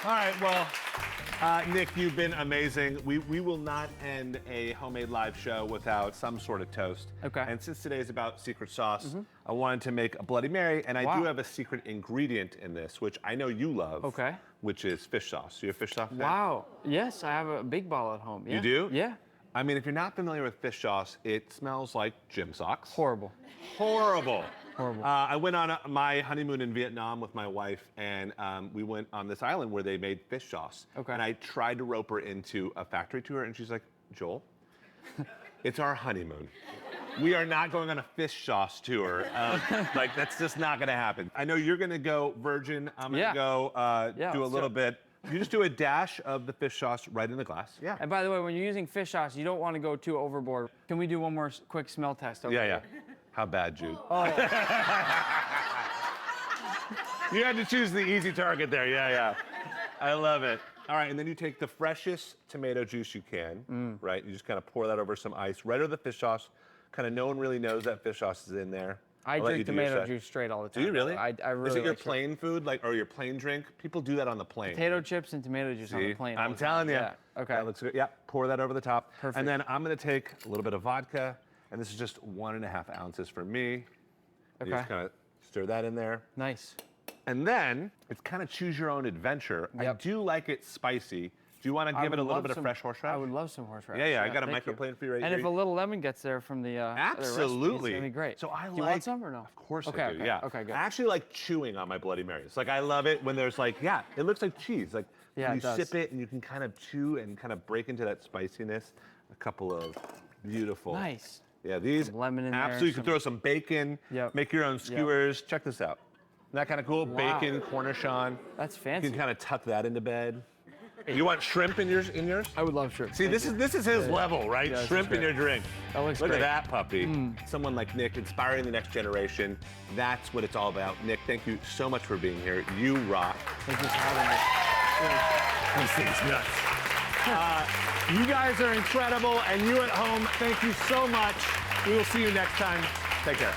All right, well, Nick, you've been amazing. We will not end a homemade live show without some sort of toast. Okay. And since today is about secret sauce, I wanted to make a Bloody Mary, and I do have a secret ingredient in this, which I know you love. Okay. Which is fish sauce. You a fish sauce fan? Wow. Yes, I have a big bottle at home. Yeah. You do? Yeah. I mean, if you're not familiar with fish sauce, it smells like gym socks. Horrible. Horrible. Horrible. I went on my honeymoon in Vietnam with my wife, and we went on this island where they made fish sauce. Okay. And I tried to rope her into a factory tour, and she's like, Joel, it's our honeymoon. We are not going on a fish sauce tour. Like, that's just not gonna happen. I know you're gonna go virgin. I'm gonna go do a little bit. You just do a dash of the fish sauce right in the glass. Yeah. And by the way, when you're using fish sauce, you don't want to go too overboard. Can we do one more quick smell test over here? How bad, Jude? Oh. You had to choose the easy target there. Yeah. I love it. All right, and then you take the freshest tomato juice you can, right? You just kind of pour that over some ice, right over the fish sauce. Kind of no one really knows that fish sauce is in there. I drink tomato juice straight all the time. Do you really? I really Is it your like plain food, like, or your plain drink? People do that on the plane. potato chips and tomato juice on the plane. I'm telling you. Yeah. Okay. That looks good. Yeah, pour that over the top. Perfect. And then I'm gonna take a little bit of vodka, and this is just 1.5 ounces for me. You just kind of stir that in there. Nice. And then it's kind of choose your own adventure. I do like it spicy. Do you want to give it a little bit of fresh horseradish? I would love some horseradish. Yeah, I got a microplane for you right here. And if a little lemon gets there from the absolutely, it's gonna be great. So I do you want some or no? Of course okay, I do. Okay, yeah. Okay, good. I actually like chewing on my Bloody Marys. Like I love it when there's like, it looks like cheese. Like you sip it and you can kind of chew and kind of break into that spiciness. A couple of beautiful. Nice. Yeah, these some lemon in absolutely. there, You can throw some bacon. Yep. Make your own skewers. Check this out. Isn't that kind of cool? Wow. Bacon, cornichon. That's fancy. You can kind of tuck that into bed. You want shrimp in yours? I would love shrimp. See, this is his level, right? Yeah, Shrimp in your drink. That looks Look great. at that puppy. Someone like Nick, inspiring the next generation. That's what it's all about. Nick, thank you so much for being here. You rock. Thank you for having me. This thing's nuts. You guys are incredible, and you at home, thank you so much. We will see you next time. Take care.